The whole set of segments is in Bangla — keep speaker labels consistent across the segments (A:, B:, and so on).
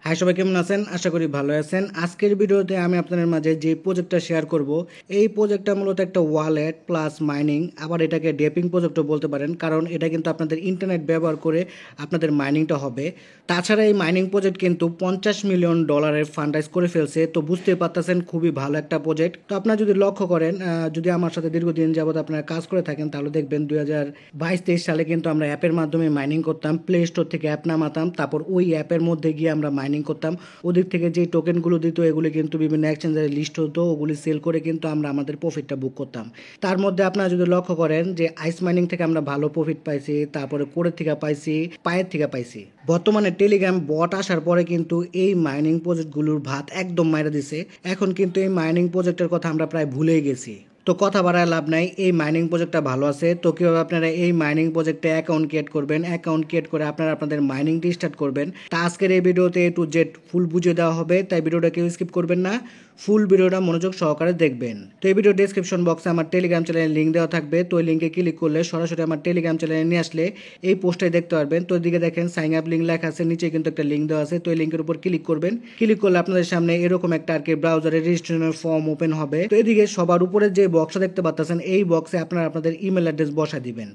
A: হাই সবাই, কেমন আছেন? আশা করি ভালো আছেন। আজকের ভিডিওতে আমি আপনাদের মাঝে যে প্রজেক্টটা শেয়ার করব, এই প্রজেক্টটা মূলত একটা ওয়ালেট প্লাস মাইনিং, আবার এটাকে ডেপিং প্রজেক্টও বলতে পারেন, কারণ এটা কিন্তু আপনাদের ইন্টারনেট ব্যবহার করে আপনাদের মাইনিংটা হবে। তাছাড়া এই মাইনিং প্রজেক্ট কিন্তু $50 মিলিয়ন ফান্ড রাইজ করে ফেলছে, তো বুঝতেই পারতেছেন খুবই ভালো একটা প্রজেক্ট। তো আপনারা যদি লক্ষ্য করেন, যদি আমার সাথে দীর্ঘদিন যাবত আপনারা কাজ করে থাকেন, তাহলে দেখবেন 2022-23 সালে কিন্তু আমরা অ্যাপের মাধ্যমে মাইনিং করতাম। প্লে স্টোর থেকে অ্যাপ নামাতাম, তারপর ওই অ্যাপের মধ্যে গিয়ে আমরা মাইনিং করতাম। ওদিক থেকে যে টোকেনগুলো দিত এগুলি কিন্তু বিভিন্ন এক্সচেঞ্জারে লিস্ট হতো, ওগুলি সেল করে কিন্তু আমরা আমাদের প্রফিটটা বুক করতাম। তার মধ্যে আপনারা যদি লক্ষ্য করেন যে আইস মাইনিং থেকে আমরা ভালো প্রফিট পাইছি, তারপরে কোরের থেকে পাইছি, পায়ের থেকে পাইছি। বর্তমানে টেলিগ্রাম বট আসার পরে কিন্তু এই মাইনিং প্রজেক্টগুলোর ভাত একদম মাইরা দিছে। এখন কিন্তু এই মাইনিং প্রজেক্টের কথা আমরা প্রায় ভুলেই গেছি। তো কথা বাড়ায় লাভ নাই, এই মাইনিং প্রজেক্টটা ভালো আছে। তো কীভাবে আপনারা এই মাইনিং প্রজেক্টে অ্যাকাউন্ট ক্রিয়েট করবেন, অ্যাকাউন্ট ক্রিয়েট করে আপনারা আপনাদের মাইনিংটি স্টার্ট করবেন, তা আজকের এই ভিডিওতে A to Z ফুল বুঝিয়ে দেওয়া হবে। তাই ভিডিওটা কেউ স্কিপ করবেন না, ফুল ভিডিওটা মনোযোগ সহকারে দেখবেন। তো এই ভিডিও ডেসক্রিপশন বক্সে আমার টেলিগ্রাম চ্যানেলের লিঙ্ক দেওয়া থাকবে। তো ওই লিঙ্কে ক্লিক করলে সরাসরি আমার টেলিগ্রাম চ্যানেলে নিয়ে আসলে এই পোস্টটাই দেখতে পারবেন। তো এদিকে দেখেন সাইন আপ লিঙ্ক লেখা আছে, নিচে কিন্তু একটা লিঙ্ক দেওয়া আছে। তো এই লিঙ্কের উপর ক্লিক করবেন। ক্লিক করলে আপনাদের সামনে এরকম একটা আর কি ব্রাউজারে রেজিস্ট্রেশনের ফর্ম ওপেন হবে। তো এদিকে সবার উপরে যে বক্সটা দেখতে পাচ্ছেন, এই বক্সে আপনারা আপনাদের ইমেল অ্যাড্রেস বসা দিবেন।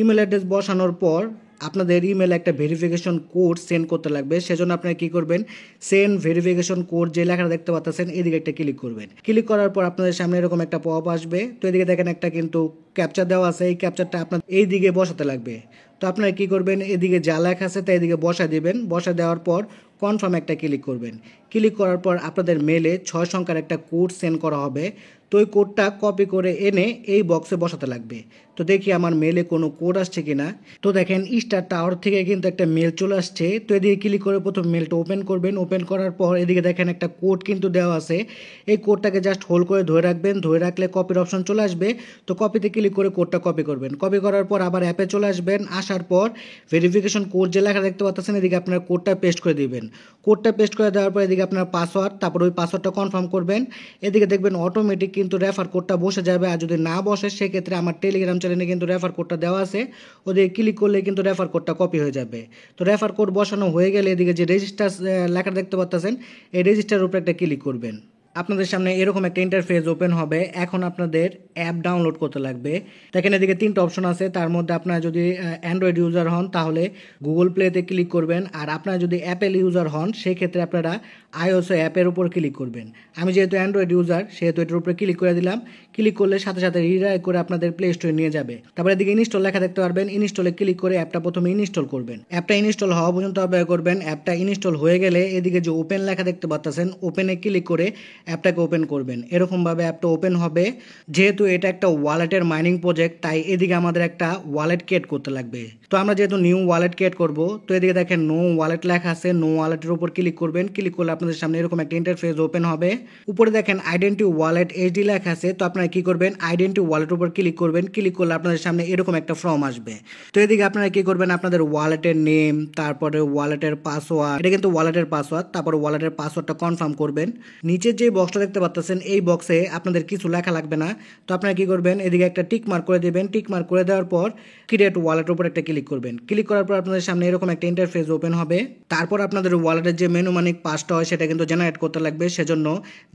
A: ইমেল অ্যাড্রেস বসানোর পর আপনাদের ইমেলে একটা ভেরিফিকেশন কোড সেন্ড করতে লাগবে। সেজন্য আপনারা কি করবেন, সেন্ড ভেরিফিকেশন কোড যে লেখাটা দেখতে পাচ্ছেন এদিকে একটা ক্লিক করবেন। ক্লিক করার পর আপনাদের সামনে এরকম একটা পপ আসবে। তো এদিকে দেখেন একটা কিন্তু ক্যাপচার দেওয়া আছে, এই ক্যাপচারটা আপনার এই দিকে বসাতে লাগবে। তো আপনারা কি করবেন, এদিকে যা লেখা আছে তাই এদিকে বসা দিবেন। বসা দেওয়ার পর কনফার্ম একটা ক্লিক করবেন। ক্লিক করার পর আপনাদের মেলে 6 সংখ্যার একটা কোড সেন্ড করা হবে। তো ওই কোডটা কপি করে এনে এই বক্সে বসাতে লাগবে। তো দেখি আমার মেলে কোনো কোড আসছে কিনা। তো দেখেন স্টার টাওয়ার থেকে কিন্তু একটা মেল চলে আসছে। তো এদিকে ক্লিক করে প্রথম মেলটা ওপেন করবেন। ওপেন করার পর এদিকে দেখেন একটা কোড কিন্তু দেওয়া আছে। এই কোডটাকে জাস্ট হোল্ড করে ধরে রাখবেন, ধরে রাখলে কপির অপশন চলে আসবে। তো কপিতে ক্লিক করে কোডটা কপি করবেন। কপি করার পর আবার অ্যাপে চলে আসবেন। আসার পর ভেরিফিকেশন কোড যে লেখা দেখতে পাচ্ছেন এদিকে আপনার কোডটা পেস্ট করে দিবেন। কোডটা পেস্ট করে দেওয়ার পর এদিকে আপনার পাসওয়ার্ড, তারপর ওই পাসওয়ার্ডটা কনফার্ম করবেন। এদিকে দেখবেন অটোমেটিক কিন্তু রেফার কোডটা বসে যাবে। আর যদি না বসে সেক্ষেত্রে আমার টেলিগ্রাম চ্যানেলে কিন্তু রেফার কোডটা দেওয়া আছে, ওদিকে ক্লিক করলে কিন্তু রেফার কোডটা কপি হয়ে যাবে। তো রেফার কোড বসানো হয়ে গেলে এদিকে যে রেজিস্টার লেখা দেখতে পাচ্ছেন, এই রেজিস্টারের উপরে একটা ক্লিক করবেন। আপনাদের সামনে এরকম একটা ইন্টারফেস ওপেন হবে। এখন আপনাদের অ্যাপ ডাউনলোড করতে লাগবে। দেখেন এদিকে 3টা অপশন আছে, তার মধ্যে আপনারা যদি অ্যান্ড্রয়েড ইউজার হন তাহলে গুগল প্লেতে ক্লিক করবেন, আর আপনারা যদি অ্যাপেল ইউজার হন সেক্ষেত্রে আপনারা iOS অ্যাপের উপর ক্লিক করবেন। আমি যেহেতু অ্যান্ড্রয়েড ইউজার সেহেতু এটার উপরে ক্লিক করে দিলাম। ক্লিক করলে সাথে সাথে রিডাইরেক্ট করে আপনাদের প্লে স্টোরে নিয়ে যাবে। তারপরে এদিকে ইনস্টল লেখা দেখতে পারবেন, ইনস্টলে ক্লিক করে অ্যাপটা প্রথমে ইনস্টল করবেন। অ্যাপটা ইনস্টল হওয়া পর্যন্ত অপেক্ষা করবেন। অ্যাপটা ইনস্টল হয়ে গেলে এদিকে যে ওপেন লেখা দেখতে পাচ্ছেন, ওপেনে ক্লিক করে অ্যাপটাকে ওপেন করবেন। এরকমভাবে অ্যাপটা ওপেন হবে। যেহেতু এটা একটা ওয়ালেটের মাইনিং প্রজেক্ট, তাই এদিকে আমাদের একটা ওয়ালেট ক্রিয়েট করতে লাগবে। তো আমরা যেহেতু নিউ ওয়ালেট ক্রিয়েট করব, তো এদিকে দেখেন নো ওয়ালেট লেখা আছে, নো ওয়ালেটের উপর ক্লিক করবেন। ক্লিক করলে আপনাদের সামনে এরকম একটা ইন্টারফেস ওপেন হবে। উপরে দেখেন আইডেন্টি ওয়ালেট এইচডি লেখা আছে। তো আপনারা কি করবেন, আইডেন্টি ওয়ালেটের উপর ক্লিক করবেন। ক্লিক করলে আপনাদের সামনে এরকম একটা ফর্ম আসবে। তো এদিকে আপনারা কি করবেন, আপনাদের ওয়ালেটের নেম, তারপরে ওয়ালেটের পাসওয়ার্ড, এটা কিন্তু ওয়ালেটের পাসওয়ার্ড, তারপরে ওয়ালেটের পাসওয়ার্ডটা কনফার্ম করবেন। নিচের যে বক্সটা দেখতে পাচ্ছেন এই বক্সে আপনাদের কিছু লেখা লাগবে না। তো আপনারা কি করবেন, এদিকে একটা টিক মার্ক করে দেবেন। টিক মার্ক করে দেওয়ার পর ক্রিয়েট ওয়ালেটের উপর একটা ক্লিক করবেন। ক্লিক করার পর আপনাদের সামনে এরকম একটা ইন্টারফেস ওপেন হবে। তারপর আপনাদের ওয়ালেটের যে মেনু মানিক পাসটা হয় সেটা কিন্তু জেনারেট করতে লাগবে। সেজন্য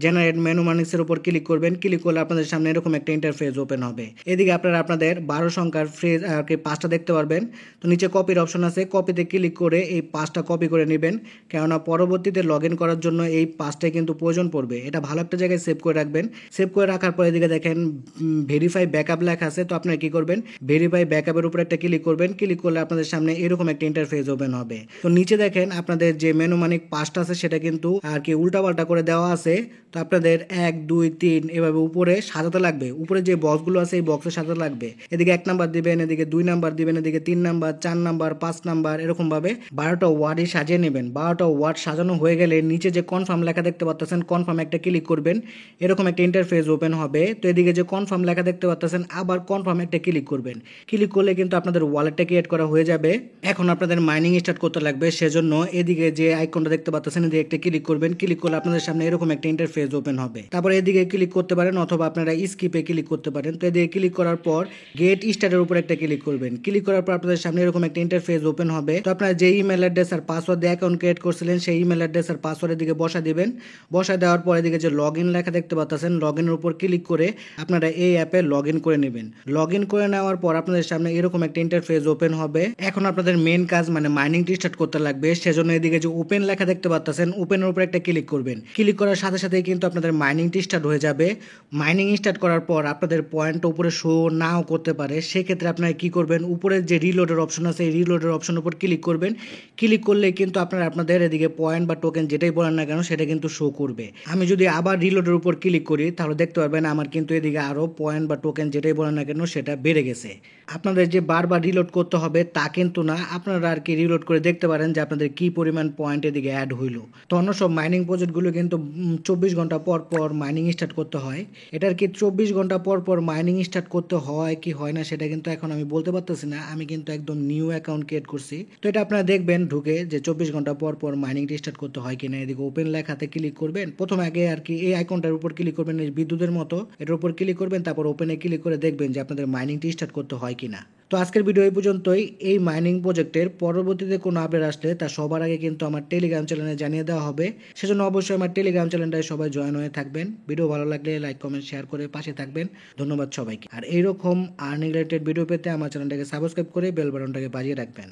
A: জেনারেট মেনু মানিক্সের উপর ক্লিক করবেন। ক্লিক করলে আপনাদের সামনে এরকম একটা ইন্টারফেস ওপেন হবে। এদিকে আপনারা আপনাদের 12 সংখ্যার ফ্রেজ আর কি পাসটা দেখতে পারবেন। তো নিচে কপির অপশন আছে, কপিতে ক্লিক করে এই পাসটা কপি করে নেবেন, কেননা পরবর্তীতে লগ ইন করার জন্য এই পাসটাই কিন্তু প্রয়োজন পড়বে। এটা ভালো একটা জায়গায় সেভ করে রাখবেন। সেভ করে রাখার পর এদিকে দেখেন ভেরিফাই ব্যাকআপ লেখা আছে। তো আপনারা কি করবেন, ভেরিফাই ব্যাকআপের উপর একটা ক্লিক করবেন। ক্লিক করলে আপনাদের সামনে এরকম একটা ইন্টারফেস ওপেন হবে। তো নিচে দেখেন আপনাদের যে মেনু মানিক পাসটা আছে সেটা কিন্তু আর কি উল্টাপাল্টা করে দেওয়া আছে। তো আপনাদের 1 2 3 এভাবে উপরে সাজাতে লাগবে। উপরে যে বক্সগুলো আছে এই বক্সে সাজাতে লাগবে। এদিকে 1 নাম্বার দিবেন, এদিকে 2 নাম্বার দিবেন, এদিকে 3 নাম্বার, 4 নাম্বার, 5 নাম্বার, এরকম ভাবে 12টা ওয়ার্ডই সাজিয়ে নেবেন। 12টা ওয়ার্ড সাজানো হয়ে গেলে নিচে যে কনফার্ম লেখা দেখতে পাচ্ছেন, কনফার্ম একটা ক্লিক করবেন, এরকম একটা ইন্টারফেস ওপেন হবে। তো এদিকে যে কনফার্ম লেখা দেখতে পাচ্ছেন, আবার কনফার্ম একটা ক্লিক করবেন। ক্লিক করলে কিন্তু আপনাদের ওয়ালেটটা ক্রিয়েট করা হয়ে যাবে। এখন আপনাদের মাইনিং স্টার্ট করতে লাগবে, সেজন্য এদিকে যে আইকনটা দেখতে পাচ্ছেন এদিকে একটা ক্লিক করবেন। ক্লিক করলে আপনাদের সামনে এরকম একটা ইন্টারফেস ওপেন হবে। তারপর এদিকে ক্লিক করতে পারেন অথবা আপনারা স্কিপে ক্লিক করতে পারেন। তো এদিকে ক্লিক করার পর গেট স্টার্টের উপর একটা ক্লিক করবেন। ক্লিক করার পর আপনাদের সামনে এরকম একটা ইন্টারফেস ওপেন হবে। তো আপনারা যে ইমেল অ্যাড্রেস আর পাসওয়ার্ড দিয়ে অ্যাকাউন্ট ক্রিয়েট করছিলেন সেই ইমেল অ্যাড্রেস আর পাসওয়ার্ডের দিকে বসা দিবেন। বসা দেওয়ার পর এদিকে যে লগ ইন লেখা দেখতে পাচ্ছেন, লগ ইনের উপর ক্লিক করে আপনারা এই অ্যাপে লগ ইন করে নেবেন। লগ ইন করে নেওয়ার পর আপনাদের সামনে এরকম একটা ইন্টারফেস ওপেন হবে। এখন আপনাদের মেন কাজ মানে মাইনিংটি স্টার্ট করতে লাগবে, সেজন্য এদিকে যে ওপেন লেখা দেখতে পাচ্ছেন ওপেনের উপর একটা ক্লিক করবেন। ক্লিক করার সাথে সাথেই কিন্তু আপনাদের মাইনিংটি স্টার্ট হয়ে যাবে। মাইনিং স্টার্ট করার পর আপনাদের পয়েন্ট উপরে শো নাও করতে পারে, সেক্ষেত্রে আপনারা কি করবেন, উপরের যে রিলোডের অপশন আছে এই রিলোডের অপশনের উপর ক্লিক করবেন। ক্লিক করলে কিন্তু আপনারা আপনাদের এদিকে পয়েন্ট বা টোকেন যেটাই বলেন না কেন সেটা কিন্তু শো করবে। আমি যদি আবার রিলোডের উপর ক্লিক করি তাহলে দেখতে পারবেন আমার কিন্তু এদিকে আরও পয়েন্ট বা টোকেন যেটাই বলেন না কেন সেটা বেড়ে গেছে। আপনাদের যে বারবার রিলোড করতে হবে তা কিন্তু না, আপনারা আর কি রিলোড করে দেখতে পারেন যে আপনাদের কি পরিমাণ পয়েন্ট এদিকে অ্যাড হইলো। তো অন্য সব মাইনিং প্রজেক্টগুলো কিন্তু 24 ঘন্টা পর পর মাইনিং স্টার্ট করতে হয়। এটার কি 24 ঘন্টা পর পর মাইনিং স্টার্ট করতে হয় কি হয় না সেটা কিন্তু এখন আমি বলতে পারতেছি না, আমি কিন্তু একদম নিউ অ্যাকাউন্ট ক্রিয়েট করছি। তো এটা আপনারা দেখবেন ঢুকে যে 24 ঘন্টা পর পর মাইনিংটি স্টার্ট করতে হয় কিনা। এদিকে ওপেন লেখাতে ক্লিক করবেন, প্রথমে আগে আর কি এই আইকনটার উপর ক্লিক করবেন, এই বিদ্যুতের মতো এটার উপর ক্লিক করবেন, তারপর ওপেনে ক্লিক করে দেখবেন যে আপনাদের মাইনিংটি স্টার্ট করতে হয় কিনা। তো আজকের ভিডিও এই পর্যন্তই। এই মাইনিং প্রজেক্টের পরবর্তীতে কোনো আপডেট আসলে তা সবার আগে কিন্তু আমার টেলিগ্রাম চ্যানেলে জানিয়ে দেওয়া হবে, সেজন্য অবশ্যই আমার টেলিগ্রাম চ্যানেলটায় সবাই জয়েন হয়ে থাকবেন। ভিডিও ভালো লাগলে লাইক কমেন্ট শেয়ার করে পাশে থাকবেন। ধন্যবাদ সবাইকে। আর এইরকম আর্নিং রিলেটেড ভিডিও পেতে আমার চ্যানেলটাকে সাবস্ক্রাইব করে বেল বাটনটাকে বাজিয়ে রাখবেন।